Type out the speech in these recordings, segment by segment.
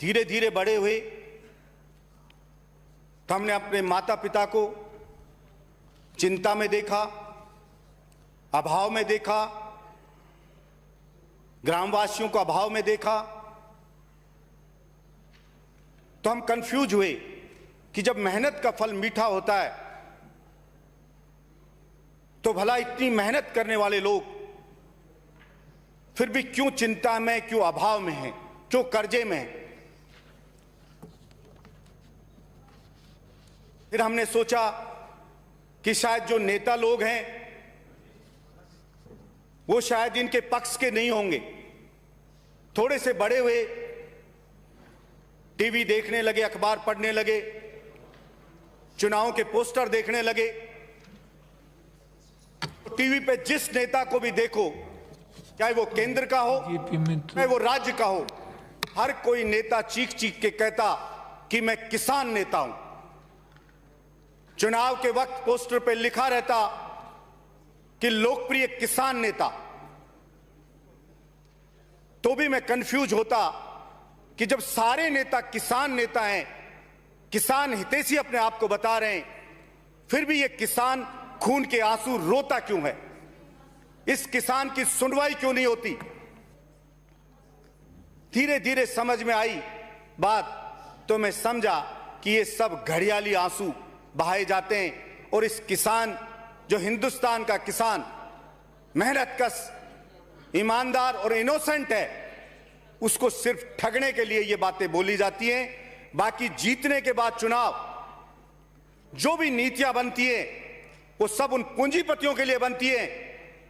धीरे धीरे बड़े हुए तो हमने अपने माता पिता को चिंता में देखा, अभाव में देखा, ग्रामवासियों को अभाव में देखा, तो हम कंफ्यूज हुए कि जब मेहनत का फल मीठा होता है तो भला इतनी मेहनत करने वाले लोग फिर भी क्यों चिंता में, क्यों अभाव में हैं, क्यों कर्जे में हैं। फिर हमने सोचा कि शायद जो नेता लोग हैं वो शायद इनके पक्ष के नहीं होंगे। थोड़े से बड़े हुए, टीवी देखने लगे, अखबार पढ़ने लगे, चुनाव के पोस्टर देखने लगे। टीवी पे जिस नेता को भी देखो, चाहे वो केंद्र का हो चाहे वो राज्य का हो, हर कोई नेता चीख चीख के कहता कि मैं किसान नेता हूं। चुनाव के वक्त पोस्टर पे लिखा रहता कि लोकप्रिय किसान नेता। तो भी मैं कंफ्यूज होता कि जब सारे नेता किसान नेता हैं, किसान हितैषी अपने आप को बता रहे हैं, फिर भी ये किसान खून के आंसू रोता क्यों है? इस किसान की सुनवाई क्यों नहीं होती? धीरे धीरे समझ में आई बात, तो मैं समझा कि ये सब घड़ियाली आंसू बहाए जाते हैं और इस किसान, जो हिंदुस्तान का किसान मेहनतकश, ईमानदार और इनोसेंट है, उसको सिर्फ ठगने के लिए ये बातें बोली जाती हैं। बाकी जीतने के बाद चुनाव जो भी नीतियां बनती है वो सब उन पूंजीपतियों के लिए बनती है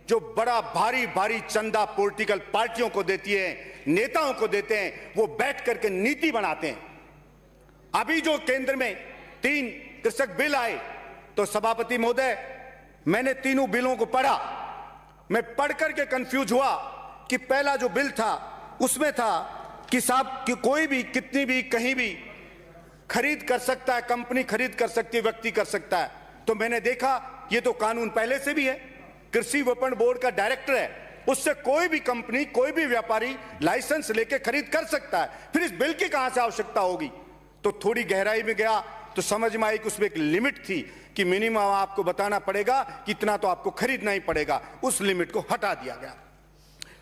जो बड़ा भारी भारी चंदा पॉलिटिकल पार्टियों को देती है, नेताओं को देते हैं। वो बैठ करके नीति बनाते हैं। अभी जो केंद्र में 3 कृषक बिल आए, तो सभापति महोदय, मैंने तीनों बिलों को पढ़ा। मैं पढ़ करके कंफ्यूज हुआ कि पहला जो बिल था उसमें था कि साहब कि कोई भी कितनी भी कहीं भी खरीद कर सकता है, कंपनी खरीद कर सकती है, व्यक्ति कर सकता है। तो मैंने देखा ये तो कानून पहले से भी है। कृषि विपणन बोर्ड का डायरेक्टर है, उससे कोई भी कंपनी, कोई भी व्यापारी लाइसेंस लेके खरीद कर सकता है। फिर इस बिल की कहां से आवश्यकता होगी? तो थोड़ी गहराई में गया तो समझ में आई कि उसमें एक लिमिट थी कि मिनिमम आपको बताना पड़ेगा कि इतना तो आपको खरीदना ही पड़ेगा। उस लिमिट को हटा दिया गया।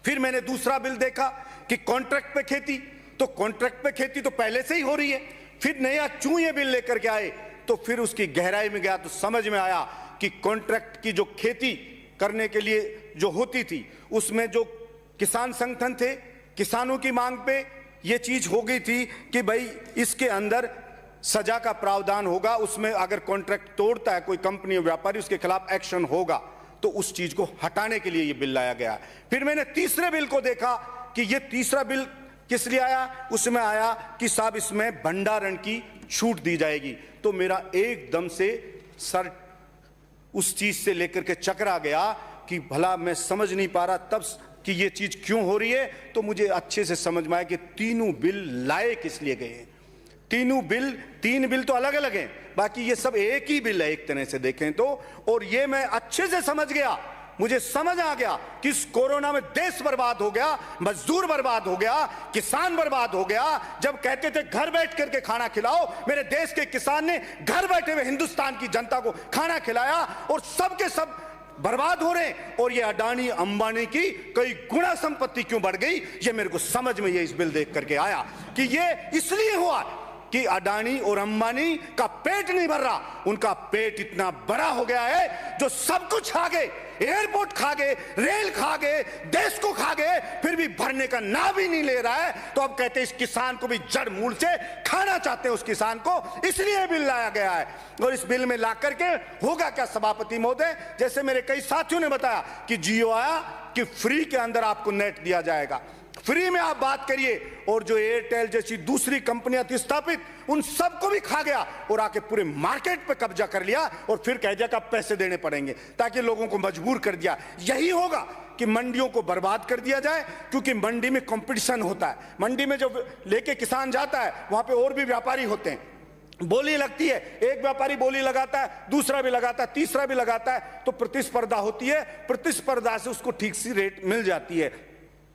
फिर मैंने दूसरा बिल देखा कि कॉन्ट्रैक्ट पे खेती, तो कॉन्ट्रैक्ट पे खेती तो पहले से ही हो रही है। फिर नया क्यों ये बिल लेकर के आए? तो फिर उसकी गहराई में गया तो समझ में आया कि कॉन्ट्रैक्ट की जो खेती करने के लिए जो होती थी, उसमें जो किसान संगठन थे, किसानों की मांग पे ये चीज हो गई थी कि भाई इसके अंदर सजा का प्रावधान होगा। उसमें अगर कॉन्ट्रैक्ट तोड़ता है कोई कंपनी या व्यापारी, उसके खिलाफ एक्शन होगा। तो उस चीज को हटाने के लिए ये बिल लाया गया। फिर मैंने तीसरे बिल को देखा कि ये तीसरा बिल किस लिए आया? उसमें आया कि साहब इसमें भंडारण की छूट दी जाएगी। तो मेरा एकदम से सर उस चीज से लेकर के चकरा गया कि भला मैं समझ नहीं पा रहा तब कि ये चीज क्यों हो रही है। तो मुझे अच्छे से समझ में आया कि तीनों बिल लाए किस लिए गए हैं। तीनों बिल, 3 बिल तो अलग अलग हैं, बाकी ये सब एक ही बिल है एक तरह से देखें तो। और ये मैं अच्छे से समझ गया, मुझे समझ आ गया कि इस कोरोना में देश बर्बाद हो गया, मजदूर बर्बाद हो गया, किसान बर्बाद हो गया। जब कहते थे घर बैठ करके खाना खिलाओ, मेरे देश के किसान ने घर बैठे हुए हिंदुस्तान की जनता को खाना खिलाया और सबके सब बर्बाद हो रहे हैं। और ये अडानी अंबानी की कई गुना संपत्ति क्यों बढ़ गई, ये मेरे को समझ में ये इस बिल देख करके आया कि ये इसलिए हुआ कि अडानी और अंबानी का पेट नहीं भर रहा। उनका पेट इतना बड़ा हो गया है जो सब कुछ खा गए, एयरपोर्ट खा गए, रेल खा गए, देश को खा गए, फिर भी भरने का नाम ही नहीं ले रहा है। तो अब कहते हैं इस किसान को भी जड़ मूल से खाना चाहते हैं, उस किसान को, इसलिए बिल लाया गया है। और इस बिल में ला करके होगा क्या सभापति महोदय, जैसे मेरे कई साथियों ने बताया कि जियो आया कि फ्री के अंदर आपको नेट दिया जाएगा, फ्री में आप बात करिए। और जो एयरटेल जैसी दूसरी कंपनियां थी स्थापित, उन सबको भी खा गया और आके पूरे मार्केट पे कब्जा कर लिया और फिर कह दिया कि अब पैसे देने पड़ेंगे, ताकि लोगों को मजबूर कर दिया। यही होगा कि मंडियों को बर्बाद कर दिया जाए, क्योंकि मंडी में कंपटीशन होता है। मंडी में जो लेके किसान जाता है वहां पे और भी व्यापारी होते हैं, बोली लगती है, एक व्यापारी बोली लगाता है, दूसरा भी लगाता है, तीसरा भी लगाता है, तो प्रतिस्पर्धा होती है। प्रतिस्पर्धा से उसको ठीक सी रेट मिल जाती है।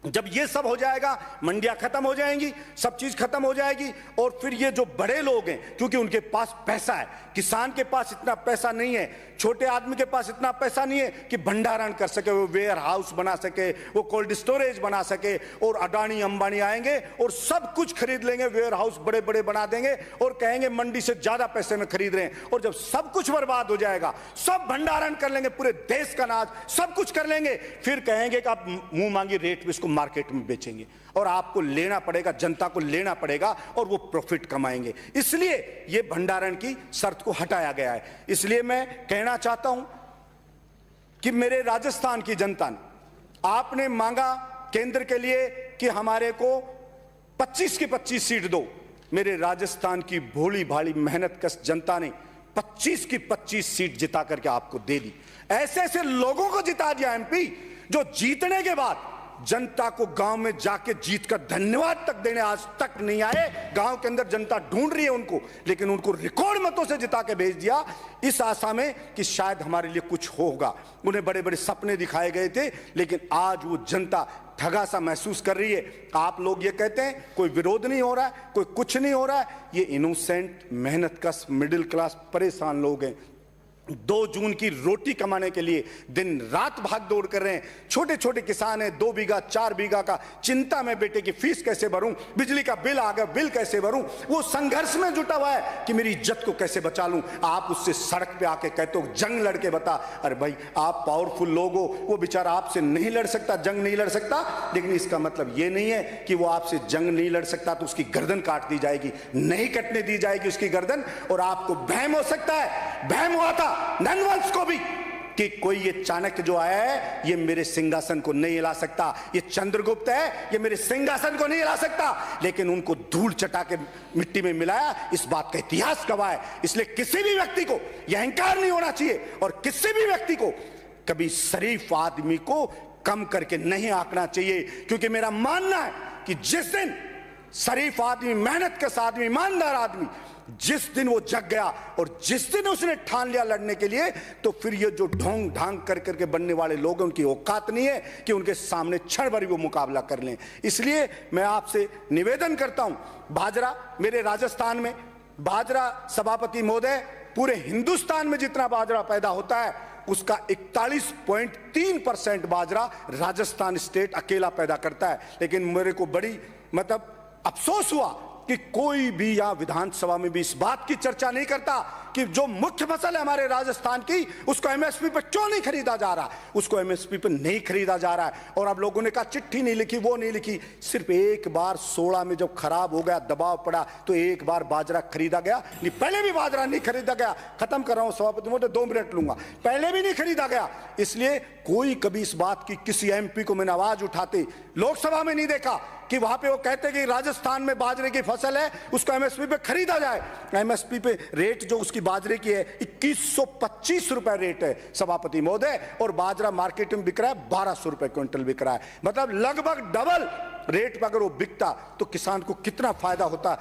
जब ये सब हो जाएगा, मंडियां खत्म हो जाएंगी, सब चीज खत्म हो जाएगी, और फिर ये जो बड़े लोग हैं, क्योंकि उनके पास पैसा है, किसान के पास इतना पैसा नहीं है, छोटे आदमी के पास इतना पैसा नहीं है कि भंडारण कर सके, वो वेयर हाउस बना सके, वो कोल्ड स्टोरेज बना सके, और अडानी अंबानी आएंगे और सब कुछ खरीद लेंगे, वेयर हाउस बड़े बड़े बना देंगे और कहेंगे मंडी से ज्यादा पैसे में खरीद रहे हैं। और जब सब कुछ बर्बाद हो जाएगा, सब भंडारण कर लेंगे, पूरे देश का अनाज सब कुछ कर लेंगे, फिर कहेंगे कि आप मुंह मांगी रेट पे इसको मार्केट में बेचेंगे और आपको लेना पड़ेगा, जनता को लेना पड़ेगा और वो प्रॉफिट कमाएंगे। इसलिए ये भंडारण की शर्त को हटाया गया है। इसलिए मैं कहना चाहता हूं कि मेरे राजस्थान की जनता ने, आपने मांगा केंद्र के लिए कि हमारे को 25 की 25 सीट दो, मेरे राजस्थान की भोली भाली मेहनत कश जनता ने 25 की 25 सीट जिता करके आपको दे दी। ऐसे ऐसे लोगों को जिता दिया एमपी, जो जीतने के बाद जनता को गांव में जाके जीत कर धन्यवाद तक देने आज तक नहीं आए। गांव के अंदर जनता ढूंढ रही है उनको, लेकिन उनको रिकॉर्ड मतों से जिता के भेज दिया, इस आशा में कि शायद हमारे लिए कुछ होगा। उन्हें बड़े बड़े सपने दिखाए गए थे, लेकिन आज वो जनता ठगा सा महसूस कर रही है। आप लोग ये कहते हैं कोई विरोध नहीं हो रहा है, कोई कुछ नहीं हो रहा है, ये इनोसेंट मेहनत कश मिडिल क्लास परेशान लोग हैं। 2 जून की रोटी कमाने के लिए दिन रात भाग दौड़ कर रहे हैं। छोटे छोटे किसान हैं, 2 बीघा 4 बीघा का, चिंता में बेटे की फीस कैसे भरूं, बिजली का बिल आ गया, बिल कैसे भरूं, वो संघर्ष में जुटा हुआ है कि मेरी इज्जत को कैसे बचा लूं। आप उससे सड़क पे आके कहते हो जंग लड़के बता, अरे भाई आप पावरफुल लोग हो, वो बेचारा आपसे नहीं लड़ सकता, जंग नहीं लड़ सकता, लेकिन इसका मतलब ये नहीं है कि वो आपसे जंग नहीं लड़ सकता तो उसकी गर्दन काट दी जाएगी, नहीं कटने दी जाएगी उसकी गर्दन। और आपको वहम हो सकता है, वहम हुआ था नंदवंश को भी कि कोई ये चाणक्य जो आया है ये मेरे सिंहासन को नहीं हिला सकता, ये चंद्रगुप्त है ये मेरे सिंहासन को नहीं हिला सकता, लेकिन उनको धूल चटा के मिट्टी में मिलाया, इस बात का इतिहास गवाह है। इसलिए किसी भी व्यक्ति को यह अहंकार नहीं होना चाहिए और किसी भी व्यक्ति को कभी शरीफ आदमी को कम करके नहीं आंकना चाहिए, क्योंकि मेरा मानना है कि जिस दिन शरीफ आदमी, मेहनतकश आदमी, ईमानदार आदमी, जिस दिन वो जग गया और जिस दिन उसने ठान लिया लड़ने के लिए, तो फिर ये जो ढोंग ढांग कर करके बनने वाले लोग हैं, उनकी औकात नहीं है कि उनके सामने क्षण भर भी वो मुकाबला कर लें। इसलिए मैं आपसे निवेदन करता हूं, बाजरा मेरे राजस्थान में, बाजरा सभापति महोदय, पूरे हिंदुस्तान में जितना बाजरा पैदा होता है उसका 41.3% बाजरा राजस्थान स्टेट अकेला पैदा करता है। लेकिन मेरे को बड़ी अफसोस हुआ कि कोई भी यहां विधानसभा में भी इस बात की चर्चा नहीं करता कि जो मुख्य फसल है हमारे राजस्थान की, उसको एमएसपी पर क्यों नहीं खरीदा जा रहा, उसको एमएसपी पर नहीं खरीदा जा रहा है। और अब लोगों ने कहा चिट्ठी नहीं लिखी, वो नहीं लिखी, सिर्फ एक बार 16 में जब खराब हो गया, दबाव पड़ा, तो एक बार बाजरा खरीदा गया, नहीं पहले भी बाजरा नहीं खरीदा गया। खत्म कर रहा हूं सभापति महोदय, 2 मिनट लूंगा, पहले भी नहीं खरीदा गया। इसलिए कोई कभी इस बात की किसी एमपी को मैंने आवाज उठाते लोकसभा में नहीं देखा कि वहां पे वो कहते कि राजस्थान में बाजरे की फसल है उसको एमएसपी पे खरीदा जाए। एमएसपी पे रेट जो उसकी बाजरे की है 2125 रुपए रेट है सभापति महोदय, और बाजरा मार्केट में बिक रहा है 1200 रुपए क्विंटल बिक रहा है। मतलब लगभग डबल रेट पर अगर वो बिकता तो किसान को कितना फायदा होता,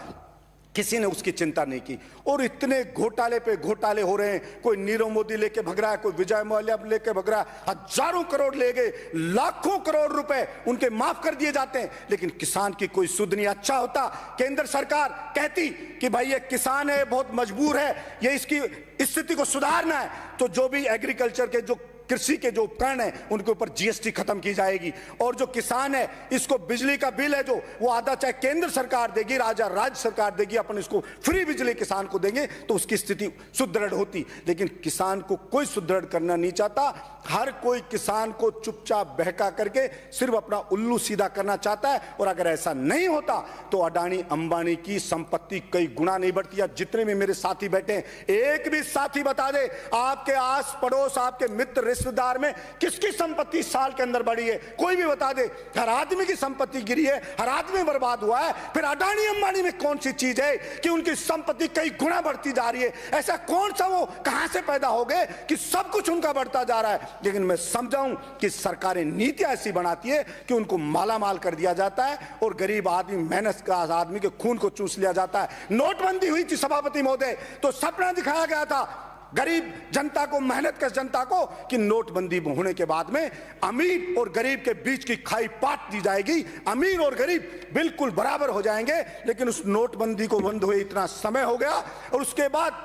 किसी ने उसकी चिंता नहीं की। और इतने घोटाले पे घोटाले हो रहे हैं, कोई नीरव मोदी लेके भग रहा है, कोई विजय माल्या लेके भग रहा है, हजारों करोड़ ले गए, लाखों करोड़ रुपए उनके माफ कर दिए जाते हैं, लेकिन किसान की कोई सुध नहीं। अच्छा होता केंद्र सरकार कहती कि भाई ये किसान है, बहुत मजबूर है, ये इसकी स्थिति को सुधारना है, तो जो भी एग्रीकल्चर के जो कृषि के जो उपकरण है उनके ऊपर जीएसटी खत्म की जाएगी, और जो किसान है इसको बिजली का बिल है जो वो आधा चाहे केंद्र सरकार देगी, राज्य सरकार देगी, अपन इसको फ्री बिजली किसान को देंगे, तो उसकी स्थिति सुदृढ़ होती। लेकिन किसान को कोई सुदृढ़ करना नहीं चाहता, हर कोई किसान को चुपचाप बहका करके सिर्फ अपना उल्लू सीधा करना चाहता है। और अगर ऐसा नहीं होता तो अडानी अंबानी की संपत्ति कई गुना नहीं बढ़ती। या जितने भी मेरे साथी बैठे हैं, एक भी साथी बता दे आपके आस पड़ोस, आपके मित्र रिश्तेदार में किसकी संपत्ति साल के अंदर बढ़ी है, कोई भी बता दे। हर आदमी की संपत्ति गिरी है, हर आदमी बर्बाद हुआ है। फिर अडानी अंबानी में कौन सी चीज है कि उनकी संपत्ति कई गुना बढ़ती जा रही है? ऐसा कौन सा वो कहां से पैदा हो गए कि सब कुछ उनका बढ़ता जा रहा है? लेकिन मैं समझाऊं कि सरकारें नीतियां ऐसी बनाती है कि उनको माला माल कर दिया जाता है और गरीब आदमी, मेहनत का आदमी के खून को चूस लिया जाता है। नोटबंदी हुई थी सभापति महोदय, तो सपना दिखाया गया था गरीब जनता को, मेहनत कर जनता को, कि नोटबंदी होने के बाद में अमीर और गरीब के बीच की खाई पाट दी जाएगी, अमीर और गरीब बिल्कुल बराबर हो जाएंगे। लेकिन उस नोटबंदी को बंद हुए इतना समय हो गया और उसके बाद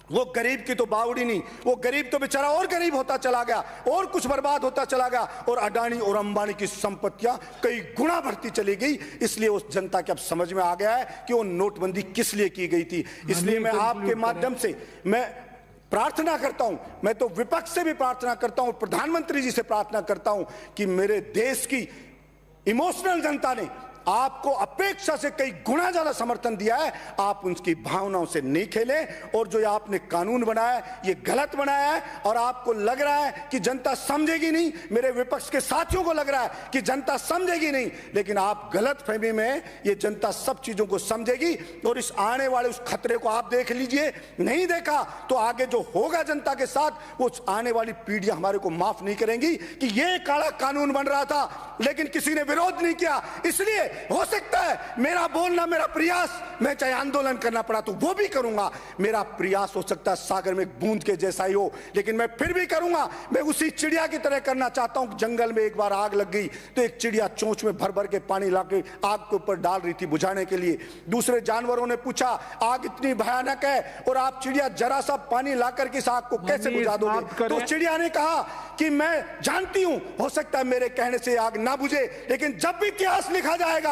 वो गरीब की तो बावड़ी नहीं, वो गरीब तो बेचारा और गरीब होता चला गया और कुछ बर्बाद होता चला गया और अडानी और अंबानी की संपत्तियां कई गुना बढ़ती चली गई। इसलिए उस जनता के अब समझ में आ गया है कि वो नोटबंदी किस लिए की गई थी। इसलिए मैं आपके माध्यम से मैं प्रार्थना करता हूं, मैं तो विपक्ष से भी प्रार्थना करता हूं, प्रधानमंत्री जी से प्रार्थना करता हूं कि मेरे देश की इमोशनल जनता ने आपको अपेक्षा से कई गुना ज्यादा समर्थन दिया है। आप उनकी भावनाओं से नहीं खेलें और जो आपने कानून बनाया है ये गलत बनाया है और आपको लग रहा है कि जनता समझेगी नहीं, मेरे विपक्ष के साथियों को लग रहा है कि जनता समझेगी नहीं, लेकिन आप गलत फहमी में, ये जनता सब चीजों को समझेगी और इस आने वाले उस खतरे को आप देख लीजिए। नहीं देखा तो आगे जो होगा जनता के साथ, वो आने वाली पीढ़ियां हमारे को माफ नहीं करेंगी कि ये काला कानून बन रहा था लेकिन किसी ने विरोध नहीं किया। इसलिए हो सकता है मेरा बोलना, मेरा प्रयास, मैं चाहे आंदोलन करना पड़ा तो वो भी करूंगा, मेरा प्रयास हो सकता है सागर में एक बूंद के जैसा ही हो, लेकिन मैं फिर भी करूंगा। मैं उसी चिड़िया की तरह करना चाहता हूं। जंगल में एक बार आग लग गई तो एक चिड़िया चोंच में भर भर के पानी लाके आग के ऊपर डाल रही थी बुझाने के लिए। दूसरे जानवरों ने पूछा आग इतनी भयानक है और आप चिड़िया जरा सा पानी लाकर के इस आग को कैसे बुझा दोगे? तो चिड़िया ने कहा कि मैं जानती हूं हो सकता है मेरे कहने से आग ना बुझे, लेकिन जब भी इतिहास लिखा जाएगा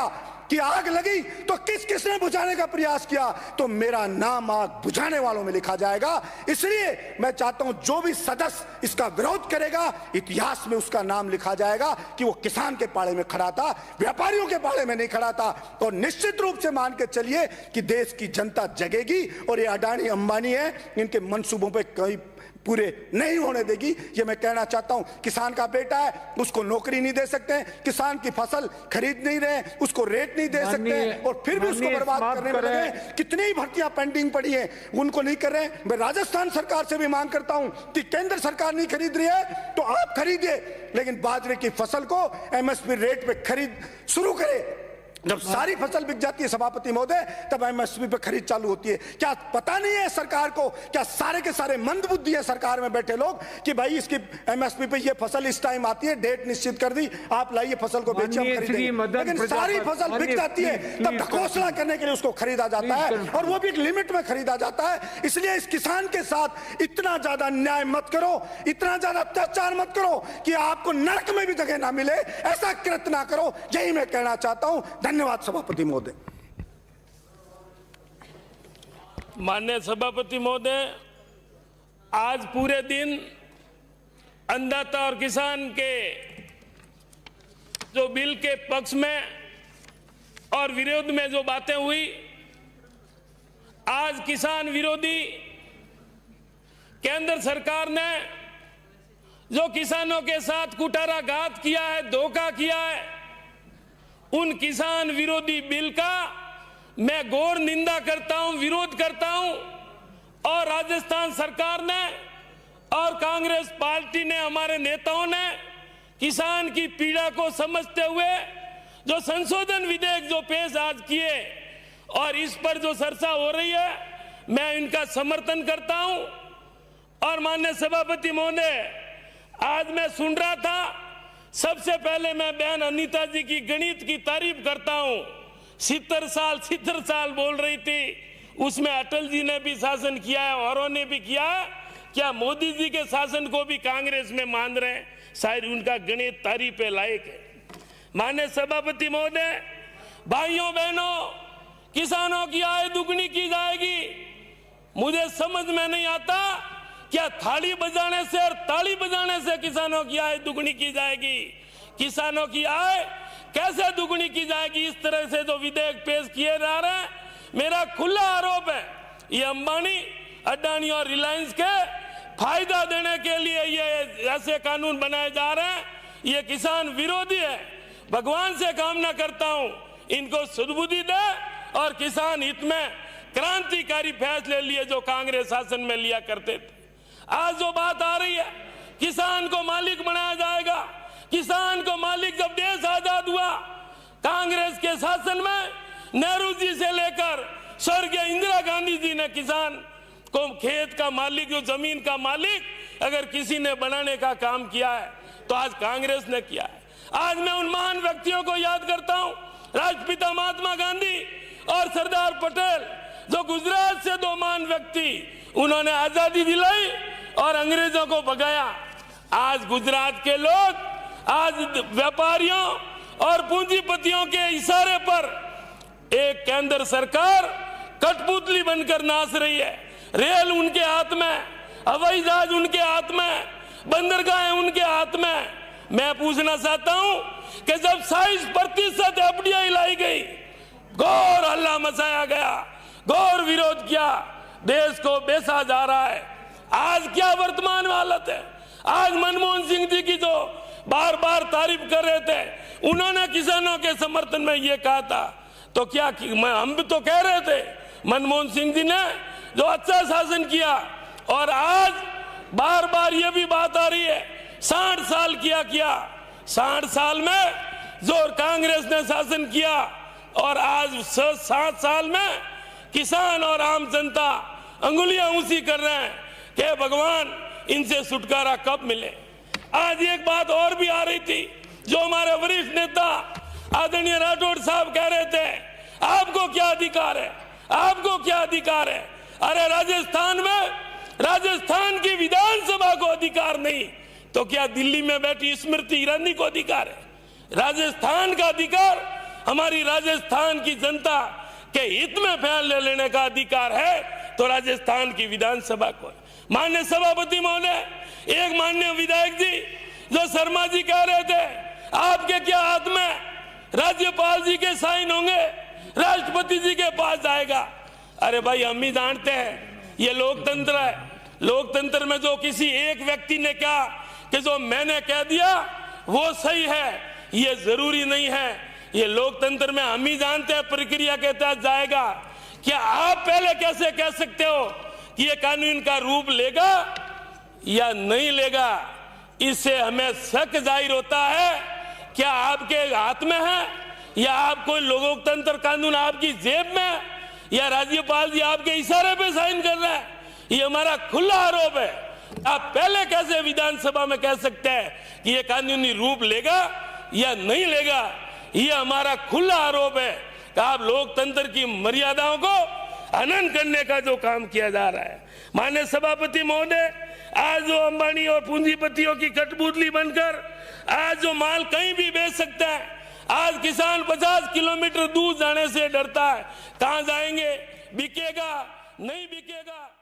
कि आग लगी तो किस किसने बुझाने का प्रयास किया, तो मेरा नाम आग बुझाने वालों में लिखा जाएगा। इसलिए मैं चाहता हूं जो भी सदस्य इसका विरोध करेगा, इतिहास में उसका नाम लिखा जाएगा कि वो किसान के पाले में खड़ा था, व्यापारियों के पाले में नहीं खड़ा था। और निश्चित रूप से मान के चलिए कि देश की जनता जगेगी और ये अडानी अंबानी है, इनके मंसूबों पर कई पूरे नहीं होने देगी। ये मैं कहना चाहता हूं। किसान का बेटा है, उसको नौकरी नहीं दे सकते, किसान की फसल खरीद नहीं रहे, उसको रेट नहीं दे सकते और फिर भी उसको बर्बाद करने में लगे। कितनी ही भर्तियां पेंडिंग पड़ी हैं, उनको नहीं कर रहे। मैं राजस्थान सरकार से भी मांग करता हूं कि केंद्र सरकार नहीं खरीद रही है तो आप खरीदिए, लेकिन बाजरे की फसल को एमएसपी रेट पे खरीद शुरू करें। जब सारी फसल बिक जाती है सभापति महोदय, तब एमएसपी पे खरीद चालू होती है। क्या पता नहीं है सरकार को, क्या सारे के सारे मंदबुद्धि है सरकार में बैठे लोग कि भाई इसकी एमएसपी पे ये फसल इस टाइम आती है, डेट निश्चित कर दी, आप लाइए फसल को बेचिए हम खरीदेंगे। लेकिन सारी फसल बिक जाती है तब ढकोसला करने के लिए उसको खरीदा जाता है और वो भी एक लिमिट में खरीदा जाता है। इसलिए इस किसान के साथ इतना ज्यादा अन्याय मत करो, इतना ज्यादा अत्याचार मत करो कि आपको नरक में भी जगह ना मिले, ऐसा कृत्य ना करो। यही मैं कहना चाहता हूं। धन्यवाद सभापति महोदय। माननीय सभापति महोदय, आज पूरे दिन अन्नदाता और किसान के जो बिल के पक्ष में और विरोध में जो बातें हुई, आज किसान विरोधी केंद्र सरकार ने जो किसानों के साथ कुठाराघात किया है, धोखा किया है, उन किसान विरोधी बिल का मैं घोर निंदा करता हूं, विरोध करता हूं। और राजस्थान सरकार ने और कांग्रेस पार्टी ने, हमारे नेताओं ने किसान की पीड़ा को समझते हुए जो संशोधन विधेयक जो पेश आज किए और इस पर जो चर्चा हो रही है, मैं इनका समर्थन करता हूं। और माननीय सभापति महोदय, आज मैं सुन रहा था, सबसे पहले मैं बहन अनीता जी की गणित की तारीफ करता हूं। 70 साल बोल रही थी, उसमें अटल जी ने भी शासन किया है, औरों ने भी किया है। क्या मोदी जी के शासन को भी कांग्रेस में मान रहे हैं? शायद उनका गणित तारीफ लायक है। माननीय सभापति महोदय, भाइयों बहनों, किसानों की आय दुगनी की जाएगी। मुझे समझ में नहीं आता, क्या थाली बजाने से और ताली बजाने से किसानों की आय दुगनी की जाएगी? किसानों की आय कैसे दुगनी की जाएगी? इस तरह से जो विधेयक पेश किए जा रहे हैं, मेरा खुला आरोप है ये अंबानी, अडानी और रिलायंस के फायदा देने के लिए ये ऐसे कानून बनाए जा रहे हैं। ये किसान विरोधी है। भगवान से कामना करता हूं इनको सद्बुद्धि दे और किसान हित में क्रांतिकारी फैसले लिए जो कांग्रेस शासन में लिया करते थे। आज जो बात आ रही है, किसान को मालिक बनाया जाएगा। किसान को मालिक जब देश आजाद हुआ, कांग्रेस के शासन में नेहरू जी से लेकर स्वर्गीय इंदिरा गांधी जी ने किसान को खेत का मालिक, जो जमीन का मालिक अगर किसी ने बनाने का काम किया है तो आज कांग्रेस ने किया है। आज मैं उन महान व्यक्तियों को याद करता हूं, राष्ट्रपिता महात्मा गांधी और सरदार पटेल, जो गुजरात से दो महान व्यक्ति, उन्होंने आजादी दिलाई और अंग्रेजों को भगाया। आज गुजरात के लोग आज व्यापारियों और पूंजीपतियों के इशारे पर एक केंद्र सरकार कठपुतली बनकर नाच रही है। रेल उनके हाथ में, हवाई जहाज उनके हाथ में, बंदरगाहें उनके हाथ में। मैं पूछना चाहता हूं कि जब 27% एफडीआई लाई गई, घोर हल्ला मचाया गया, घोर विरोध किया, देश को बेचा जा रहा है। आज क्या वर्तमान हालत है? आज मनमोहन सिंह जी की जो बार बार तारीफ कर रहे थे, उन्होंने किसानों के समर्थन में ये कहा था, तो क्या हम भी तो कह रहे थे मनमोहन सिंह जी ने जो अच्छा शासन किया, और आज बार बार ये भी बात आ रही है 60 साल किया 60 साल में जो कांग्रेस ने शासन किया, और आज 7 साल में किसान और आम जनता अंगुलियां ऊंची कर रहे हैं कि भगवान इनसे छुटकारा कब मिले। आज एक बात और भी आ रही थी, जो हमारे वरिष्ठ नेता आदरणीय राठौड़ साहब कह रहे थे, आपको क्या अधिकार है, आपको क्या अधिकार है? अरे राजस्थान में, राजस्थान की विधानसभा को अधिकार नहीं, तो क्या दिल्ली में बैठी स्मृति ईरानी को अधिकार है? राजस्थान का अधिकार हमारी राजस्थान की जनता के हित में फैसले लेने का अधिकार है, तो राजस्थान की विधानसभा को। माननीय सभापति महोदय, एक माननीय विधायक जी जो शर्मा जी कह रहे थे, आपके क्या हाथ में राज्यपाल जी के साइन होंगे, राष्ट्रपति जी के पास जाएगा? अरे भाई, हम ही जानते हैं ये लोकतंत्र है। लोकतंत्र में जो किसी एक व्यक्ति ने कहा कि जो मैंने कह दिया वो सही है, ये जरूरी नहीं है। ये लोकतंत्र में हम ही जानते हैं प्रक्रिया के तहत जाएगा। क्या आप पहले कैसे कह सकते हो कि ये कानून का रूप लेगा या नहीं लेगा? इससे हमें शक जाहिर होता है, क्या आपके हाथ में है, या आपको लोकतंत्र कानून आपकी जेब में, या राज्यपाल जी आपके इशारे पे साइन कर रहे हैं? ये हमारा खुला आरोप है। आप पहले कैसे विधानसभा में कह सकते हैं कि ये कानूनी रूप लेगा या नहीं लेगा? ये हमारा खुला आरोप है कि आप लोकतंत्र की मर्यादाओं को हनन करने का जो काम किया जा रहा है। माननीय सभापति महोदय, आज जो अंबानी और पूंजीपतियों की कठपुतली बनकर आज जो माल कहीं भी बेच सकता है, आज किसान 50 किलोमीटर दूर जाने से डरता है, कहां जाएंगे, बिकेगा नहीं बिकेगा।